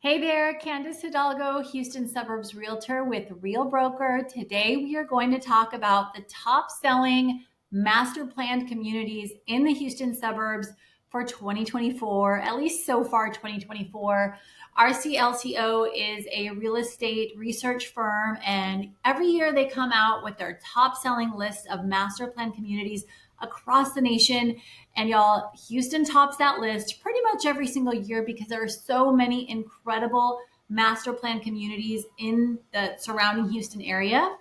Hey there, Candis Hidalgo, Houston Suburbs Realtor with Real Broker. Today we are going to talk about the top selling master planned communities in the Houston suburbs for 2024, at least so far 2024. RCLCO is a real estate research firm, and every year they come out with their top selling list of master planned communities across the nation. And y'all, Houston tops that list pretty much every single year because there are so many incredible master plan communities in the surrounding Houston area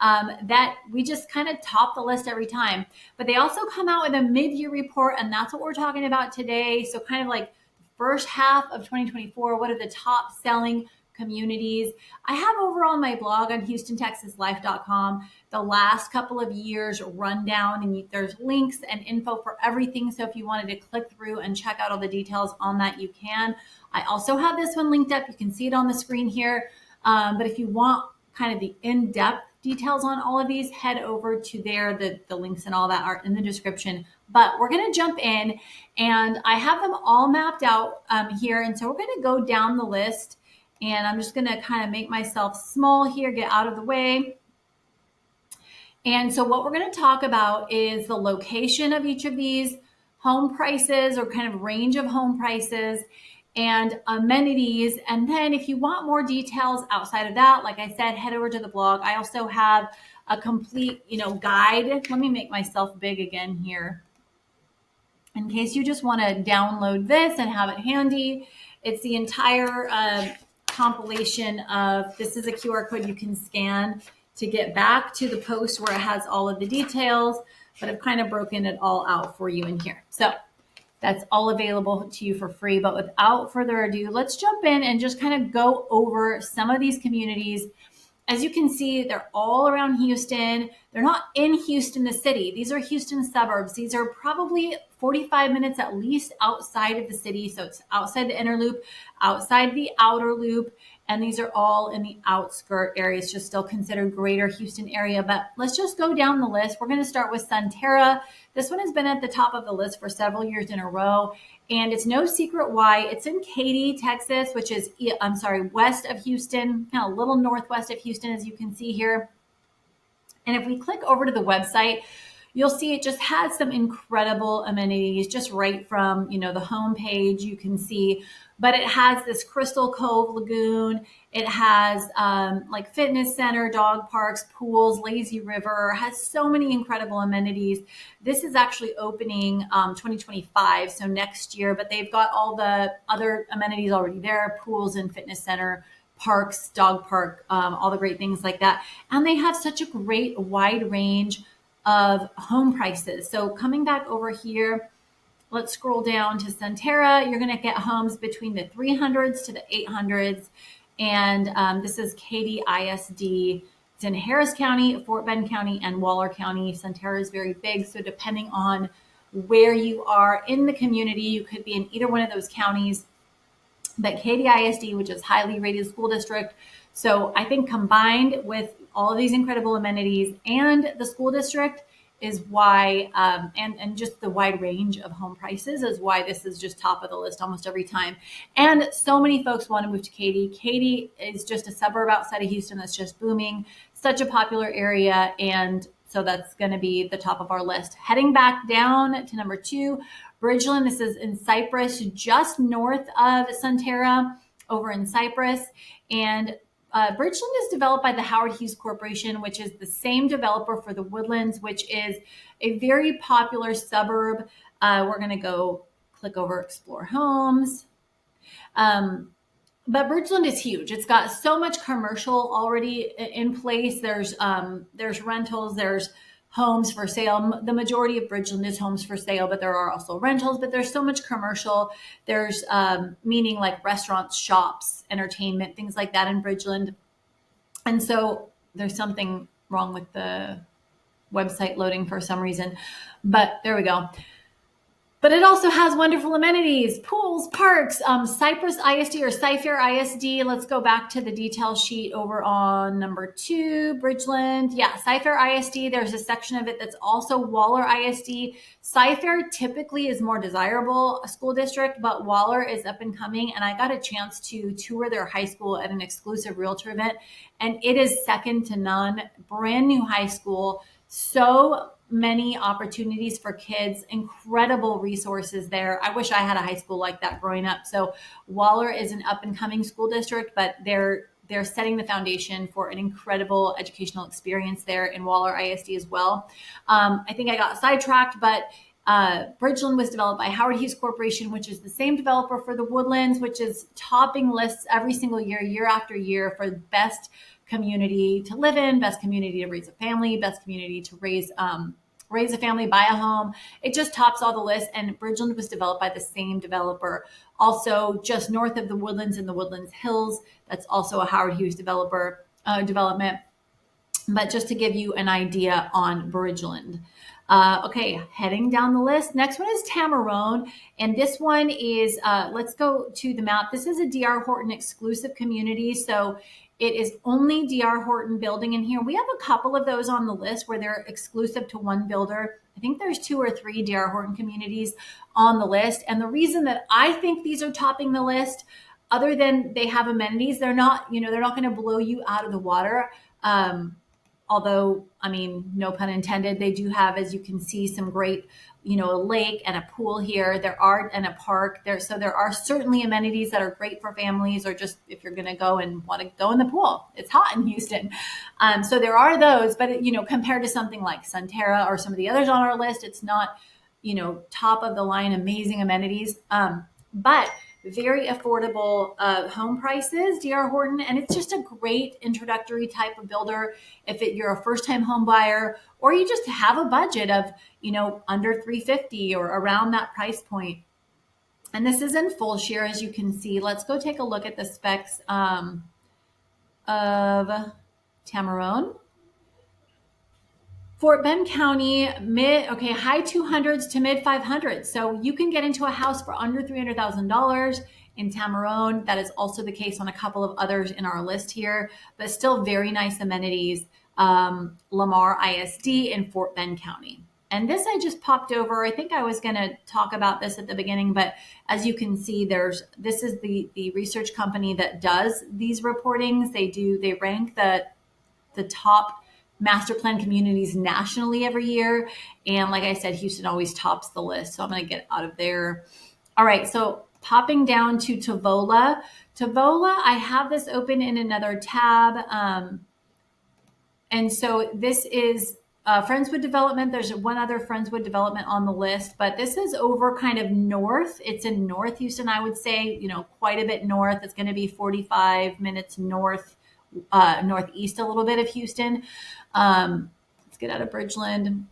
that we just kind of top the list every time. But they also come out with a mid-year report, and that's what we're talking about today. So kind of like the first half of 2024, what are the top selling communities? I have over on my blog on houstontexaslife.com the last couple of years rundown, and there's links and info for everything. So if you wanted to click through and check out all the details on that, you can. I also have this one linked up. You can see it on the screen here. But if you want kind of the in-depth details on all of these, head over to there. The links and all that are in the description. But we're going to jump in, and I have them all mapped out here. And so we're going to go down the list, and I'm just going to kind of make myself small here, get out of the way. And so what we're going to talk about is the location of each of these home prices, or kind of range of home prices, and amenities. And then if you want more details outside of that, like I said, head over to the blog. I also have a complete, guide. Let me make myself big again here, in case you just want to download this and have it handy. It's the entire compilation of, this is a QR code you can scan to get back to the post where it has all of the details, but I've kind of broken it all out for you in here. So that's all available to you for free. But without further ado, let's jump in and just kind of go over some of these communities. As you can see, they're all around Houston. They're not in Houston, the city. These are Houston suburbs. These are probably 45 minutes at least outside of the city. So it's outside the inner loop, outside the outer loop, and these are all in the outskirt areas, just still considered greater Houston area. But let's just go down the list. We're going to start with Sunterra. This one has been at the top of the list for several years in a row. And it's no secret why. It's in Katy, Texas, which is, west of Houston, kind of a little northwest of Houston, as you can see here. And if we click over to the website, you'll see it just has some incredible amenities just right from, the home page. You can see, but it has this Crystal Cove Lagoon. It has like fitness center, dog parks, pools, lazy river, has so many incredible amenities. This is actually opening 2025, so next year, but they've got all the other amenities already there, pools and fitness center, parks, dog park, all the great things like that. And they have such a great wide range of home prices. So coming back over here, let's scroll down to Sunterra. You're going to get homes between the 300s to the 800s. And this is Katy ISD. It's in Harris County, Fort Bend County, and Waller County. Sunterra is very big. So depending on where you are in the community, you could be in either one of those counties. But Katy ISD, which is highly rated school district. So I think combined with all of these incredible amenities and the school district is why, and just the wide range of home prices is why this is just top of the list almost every time. And so many folks want to move to Katy. Katy is just a suburb outside of Houston that's just booming, such a popular area. And so that's going to be the top of our list. Heading back down to number 2, Bridgeland. This is in Cypress, just north of Sunterra, over in Cypress. And Bridgeland is developed by the Howard Hughes Corporation, which is the same developer for the Woodlands, which is a very popular suburb. We're going to go click over Explore Homes. But Bridgeland is huge. It's got so much commercial already in place. There's rentals, there's homes for sale. The majority of Bridgeland is homes for sale, but there are also rentals, but there's so much commercial. There's meaning like restaurants, shops, entertainment, things like that in Bridgeland. And so there's something wrong with the website loading for some reason, but there we go. But it also has wonderful amenities, pools, parks, Cypress ISD or Cypher ISD. Let's go back to the detail sheet over on number 2, Bridgeland. Yeah, Cypher ISD. There's a section of it that's also Waller ISD. Cypher typically is more desirable a school district, but Waller is up and coming. And I got a chance to tour their high school at an exclusive Realtor event, and it is second to none. Brand new high school. So many opportunities for kids, incredible resources there. I wish I had a high school like that growing up. So Waller is an up and coming school district, but they're setting the foundation for an incredible educational experience there in Waller ISD as well. I think I got sidetracked, but Bridgeland was developed by Howard Hughes Corporation, which is the same developer for the Woodlands, which is topping lists every single year, year after year, for best community to live in, best community to raise a family, best community to raise a family, buy a home. It just tops all the lists. And Bridgeland was developed by the same developer. Also, just north of the Woodlands in the Woodlands Hills, that's also a Howard Hughes development. But just to give you an idea on Bridgeland. Okay, heading down the list. Next one is Tamaron. And this one is, let's go to the map. This is a D.R. Horton exclusive community. So it is only D.R. Horton building in here. We have a couple of those on the list where they're exclusive to one builder. I think there's 2 or 3 D.R. Horton communities on the list. And the reason that I think these are topping the list, other than they have amenities, they're not going to blow you out of the water. Although, I mean, no pun intended, they do have, as you can see, some great, a lake and a pool here. And a park there. So there are certainly amenities that are great for families, or just if you're going to go and want to go in the pool. It's hot in Houston. So there are those, but compared to something like Sunterra or some of the others on our list, it's not, top of the line, amazing amenities. But very affordable home prices, D.R. Horton, and it's just a great introductory type of builder if you're a first-time home buyer, or you just have a budget of under $350 or around that price point. And this is in full share, as you can see. Let's go take a look at the specs of Tamaron. Fort Bend County, high 200s to mid 500s. So you can get into a house for under $300,000 in Tamaron. That is also the case on a couple of others in our list here, but still very nice amenities. Lamar ISD in Fort Bend County. And this I just popped over. I think I was going to talk about this at the beginning, but as you can see, this is the research company that does these reportings. They rank the top master plan communities nationally every year. And like I said, Houston always tops the list. So I'm going to get out of there. All right. So popping down to Tavola. Tavola, I have this open in another tab. And so this is Friendswood Development. There's one other Friendswood Development on the list, but this is over kind of north. It's in North Houston, I would say, quite a bit north. It's going to be 45 minutes northeast a little bit of Houston. Let's get out of Bridgeland.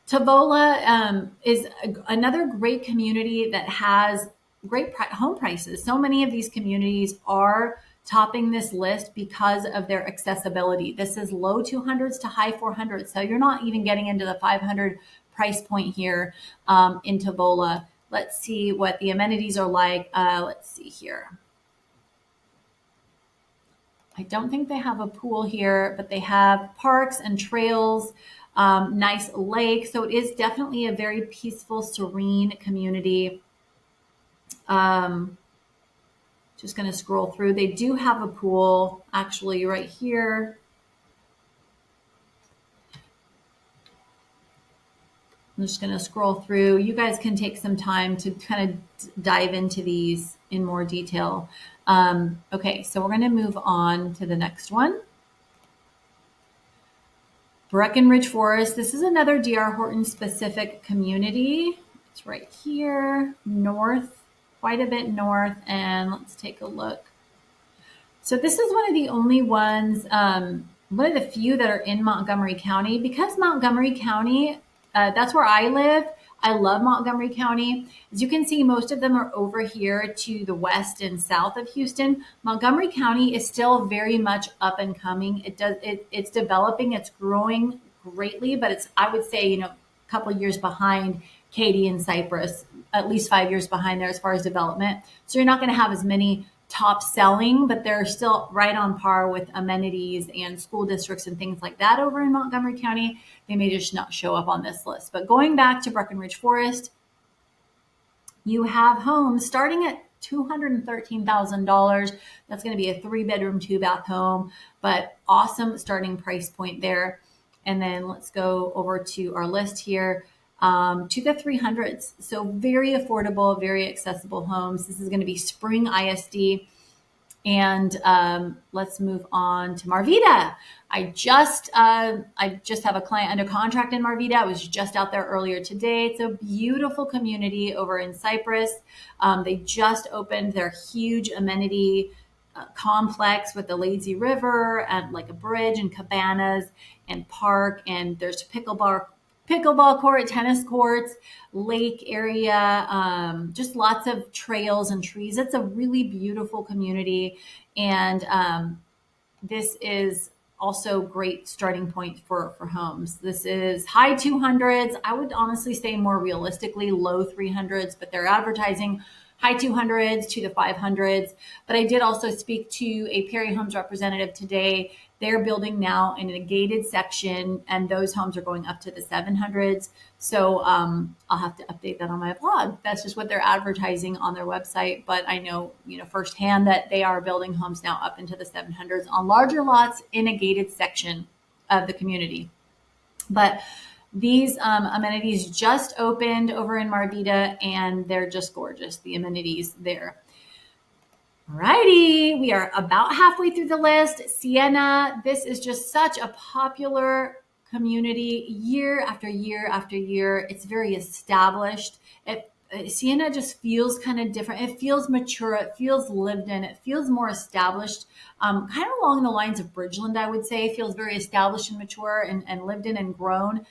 Tavola is another great community that has great home prices. So many of these communities are topping this list because of their accessibility. This is low 200s to high 400s. So you're not even getting into the 500 price point here in Tavola. Let's see what the amenities are like. Let's see here. I don't think they have a pool here, but they have parks and trails, nice lake. So it is definitely a very peaceful, serene community. Just going to scroll through. They do have a pool actually right here. I'm just going to scroll through. You guys can take some time to kind of dive into these in more detail. Okay, so we're going to move on to the next one. Breckenridge Forest. This is another D.R. Horton specific community. It's right here, north, quite a bit north. And let's take a look. So this is one of the only ones, one of the few that are in Montgomery County. Because Montgomery County, that's where I live. I love Montgomery County. As you can see, most of them are over here to the west and south of Houston. Montgomery County is still very much up and coming. It's developing, it's growing greatly, but it's, I would say, a couple of years behind Katy and Cypress, at least 5 years behind there as far as development. So you're not going to have as many top selling, but they're still right on par with amenities and school districts and things like that over in Montgomery County. They may just not show up on this list. But going back to Breckenridge Forest, you have homes starting at $213,000. That's going to be a 3-bedroom, 2-bath home, but awesome starting price point there. And then let's go over to our list here, to the 300s. So very affordable, very accessible homes. This is going to be Spring ISD. And let's move on to Marvida. I just have a client under contract in Marvida. I was just out there earlier today. It's a beautiful community over in Cypress. They just opened their huge amenity complex with the lazy river and like a bridge and cabanas and park. And there's pickleball court, tennis courts, lake area, just lots of trails and trees. It's a really beautiful community. And this is also great starting point for homes. This is high 200s. I would honestly say more realistically low 300s, but they're advertising high 200s to the 500s. But I did also speak to a Perry Homes representative today. They're building now in a gated section, and those homes are going up to the 700s. So I'll have to update that on my blog. That's just what they're advertising on their website. But I know, firsthand that they are building homes now up into the 700s on larger lots in a gated section of the community. But these amenities just opened over in Marvida, and they're just gorgeous, the amenities there. Alrighty, we are about halfway through the list. Sienna, this is just such a popular community year after year after year. It's very established. Sienna just feels kind of different. It feels mature. It feels lived in. It feels more established, kind of along the lines of Bridgeland, I would say. It feels very established and mature and lived in and grown,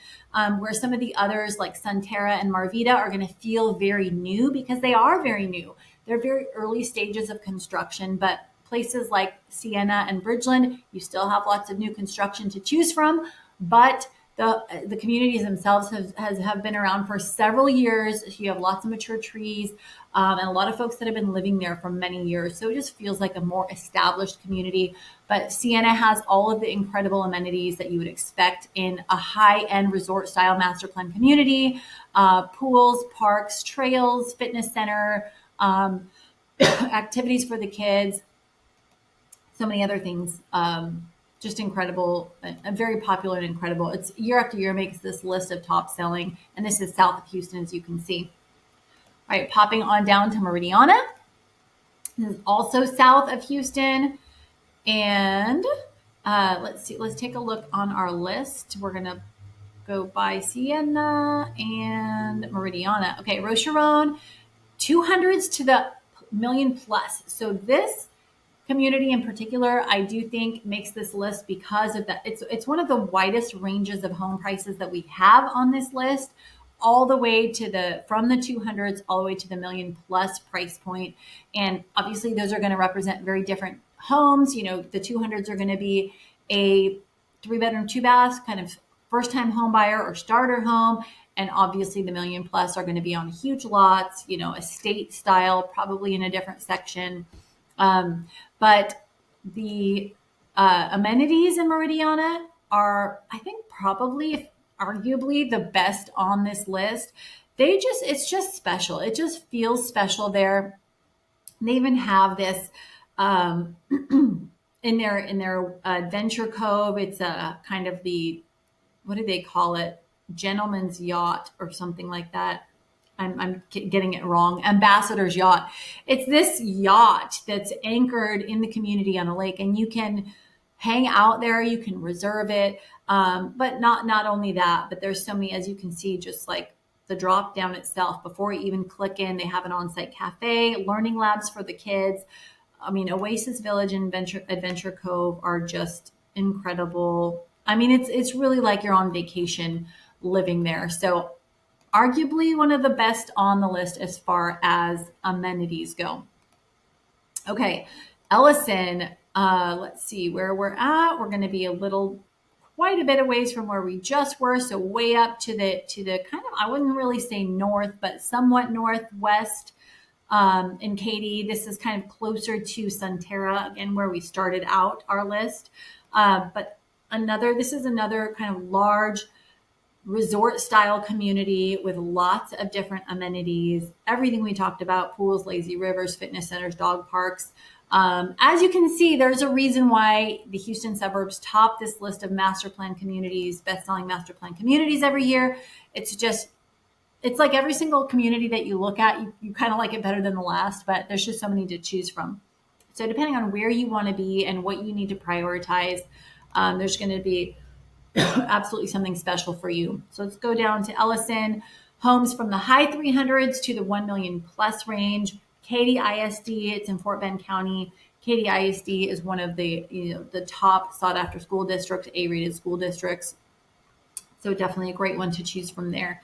where some of the others like Sunterra and Marvida are going to feel very new because they are very new. They're very early stages of construction, but places like Sienna and Bridgeland, you still have lots of new construction to choose from, but the communities themselves have been around for several years. You have lots of mature trees and a lot of folks that have been living there for many years. So it just feels like a more established community. But Sienna has all of the incredible amenities that you would expect in a high-end resort-style master plan community: pools, parks, trails, fitness center, activities for the kids, so many other things. Just incredible, very popular and incredible. It's year after year makes this list of top selling, and this is south of Houston, as you can see. All right, popping on down to Meridiana. This is also south of Houston, and let's see. Let's take a look on our list. We're gonna go by Sienna and Meridiana. Okay, Rocheron, 200s to the million plus. So this community in particular, I do think makes this list because of that. It's one of the widest ranges of home prices that we have on this list, all the way to from the 200s all the way to the million plus price point. And obviously those are going to represent very different homes. The 200s are going to be a 3-bedroom, 2-bath kind of first time home buyer or starter home. And obviously the million plus are going to be on huge lots, estate style, probably in a different section. But the amenities in Meridiana are, I think, probably arguably the best on this list. It's just special. It just feels special there. They even have this in their Adventure Cove. It's a kind of what do they call it? Gentleman's yacht or something like that. I'm getting it wrong. Ambassador's yacht. It's this yacht that's anchored in the community on a lake, and you can hang out there. You can reserve it. But not only that, but there's so many, as you can see, just like the drop down itself, before you even click in, they have an on-site cafe, learning labs for the kids. I mean, Oasis Village and Adventure Cove are just incredible. I mean, it's really like you're on vacation living there. So arguably one of the best on the list as far as amenities go. Okay, Ellison, let's see where we're at. We're going to be a little quite a bit of ways from where we just were. So way up to the kind of, I wouldn't really say north, but somewhat northwest in Katy. This is kind of closer to Sunterra, again, where we started out our list. But this is another kind of large resort style community with lots of different amenities, everything we talked about: pools, lazy rivers, fitness centers, dog parks. As you can see, there's a reason why the Houston suburbs top this list of master plan communities, best-selling master plan communities every year. It's like every single community that you look at, you kind of like it better than the last, but there's just so many to choose from. So depending on where you want to be and what you need to prioritize, there's going to be absolutely something special for you. So let's go down to Ellison. Homes from the high 300s to the 1 million plus range. Katy ISD, it's in Fort Bend County. Katy ISD is one of the top sought after school districts, A-rated school districts. So definitely a great one to choose from there.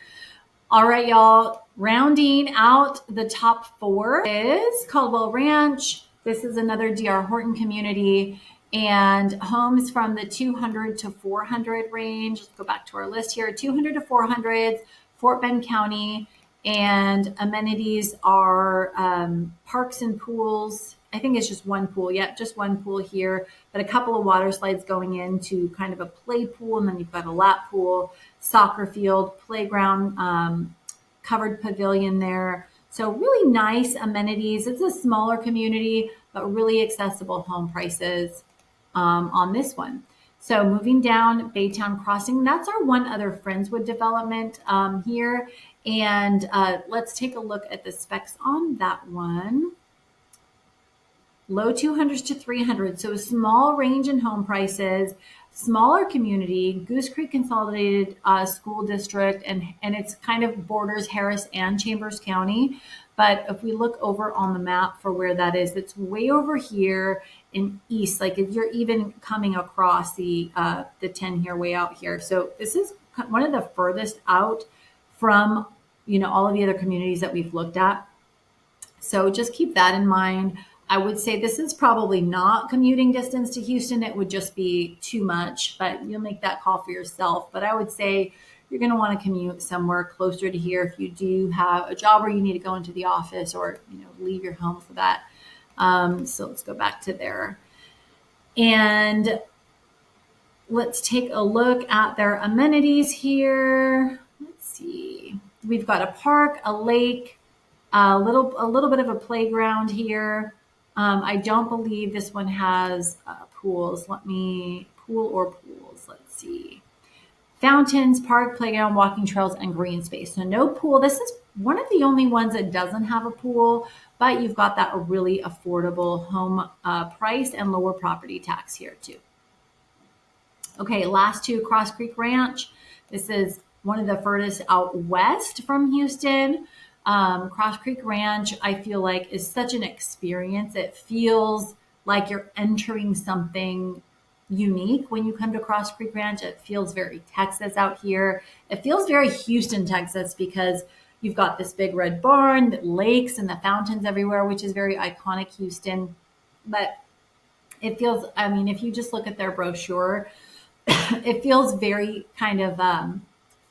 All right, y'all, rounding out the top 4 is Caldwell Ranch. This is another D.R. Horton community, and homes from the 200 to 400 range. Let's go back to our list here. 200 to 400s, Fort Bend County, and amenities are parks and pools. I think it's just one pool. Yep, just one pool here, but a couple of water slides going into kind of a play pool, and then you've got a lap pool, soccer field, playground, covered pavilion there. So really nice amenities. It's a smaller community, but really accessible home prices on this one. So moving down, Baytown Crossing, that's our one other Friendswood development here. And let's take a look at the specs on that one. Low 200s to 300s, so a small range in home prices, smaller community, Goose Creek Consolidated School District, and it's kind of borders Harris and Chambers County. But if we look over on the map for where that is, it's way over here in east, like if you're even coming across the 10 here, way out here. So this is one of the furthest out from, all of the other communities that we've looked at. So just keep that in mind. I would say this is probably not commuting distance to Houston. It would just be too much, but you'll make that call for yourself. But I would say you're going to want to commute somewhere closer to here if you do have a job where you need to go into the office or, leave your home for that. So let's go back to there. And let's take a look at their amenities here. Let's see. We've got a park, a lake, a little bit of a playground here. I don't believe this one has pools. Pools. Let's see. Fountains, park, playground, walking trails, and green space. So no pool. This is one of the only ones that doesn't have a pool, but you've got that really affordable home price and lower property tax here too. Okay, last two, Cross Creek Ranch. This is one of the furthest out west from Houston. Cross Creek Ranch, I feel like, is such an experience. It feels like you're entering something unique when you come to Cross Creek Ranch. It feels very Texas out here. It feels very Houston, Texas, because you've got this big red barn, the lakes and the fountains everywhere, which is very iconic Houston. But it feels, if you just look at their brochure, it feels very kind of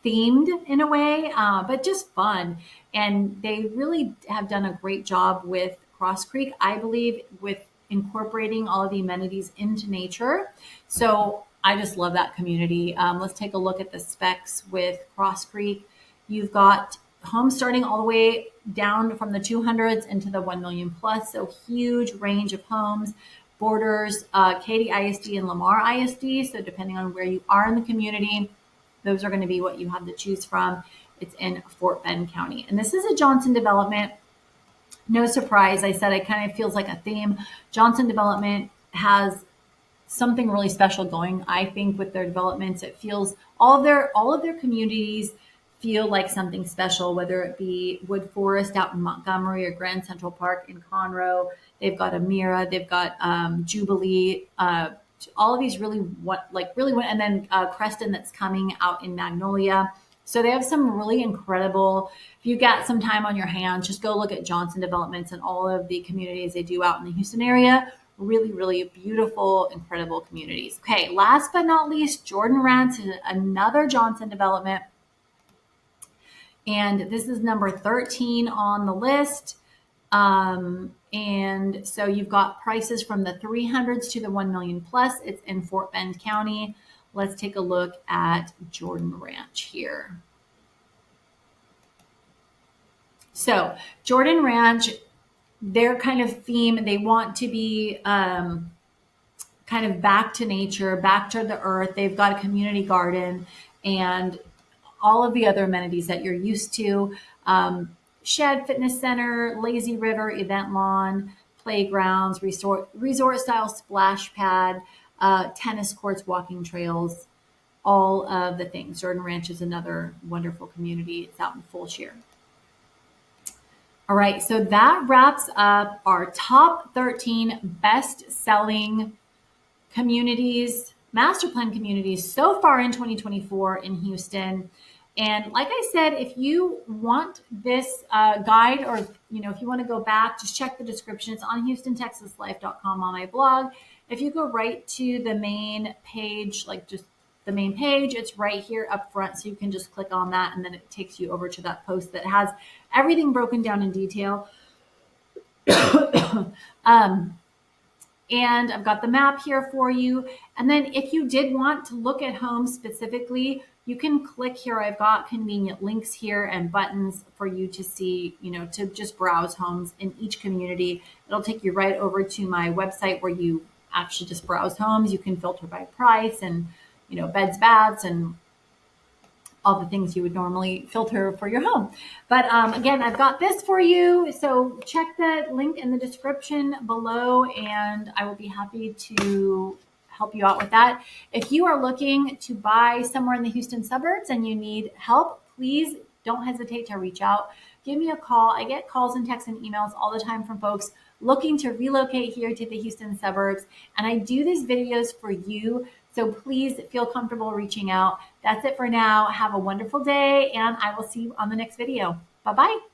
themed in a way, but just fun. And they really have done a great job with Cross Creek, I believe, with incorporating all of the amenities into nature. So I just love that community. Let's take a look at the specs with Cross Creek. You've got homes starting all the way down from the 200s into the 1 million plus. So huge range of homes. Borders Katy ISD and Lamar ISD. So depending on where you are in the community, those are going to be what you have to choose from. It's in Fort Bend County. And this is a Johnson development. No surprise. I said it kind of feels like a theme. Johnson development has something really special going, I think, with their developments. It feels all of their communities feel like something special, whether it be Wood Forest out in Montgomery or Grand Central Park in Conroe. They've got Amira, they've got Jubilee, all of these really, and then Creston that's coming out in Magnolia. So they have some really incredible, if you got some time on your hands, just go look at Johnson Developments and all of the communities they do out in the Houston area. Really, really beautiful, incredible communities. Okay, last but not least, Jordan Ranch is another Johnson development. And this is number 13 on the list. And so you've got prices from the 300s to the 1 million plus. It's in Fort Bend County. Let's take a look at Jordan Ranch here. So Jordan Ranch, their kind of theme, they want to be kind of back to nature, back to the earth. They've got a community garden and all of the other amenities that you're used to. Shed, fitness center, lazy river, event lawn, playgrounds, resort style splash pad, tennis courts, walking trails, all of the things. Jordan Ranch is another wonderful community. It's out in full share. All right, so that wraps up our top 13 best-selling communities, master plan communities so far in 2024 in Houston. And like I said, if you want this guide, or if you want to go back, just check the description. It's on houstontexaslife.com on my blog. If you go right to the main page, like just the main page, it's right here up front. So you can just click on that, and then it takes you over to that post that has everything broken down in detail. And I've got the map here for you. And then if you did want to look at homes specifically, you can click here. I've got convenient links here and buttons for you to see, to just browse homes in each community. It'll take you right over to my website where you actually just browse homes. You can filter by price and, beds, baths, and all the things you would normally filter for your home. But again, I've got this for you. So check the link in the description below, and I will be happy to help you out with that. If you are looking to buy somewhere in the Houston suburbs and you need help, please don't hesitate to reach out. Give me a call. I get calls and texts and emails all the time from folks looking to relocate here to the Houston suburbs. And I do these videos for you. So please feel comfortable reaching out. That's it for now. Have a wonderful day, and I will see you on the next video. Bye-bye.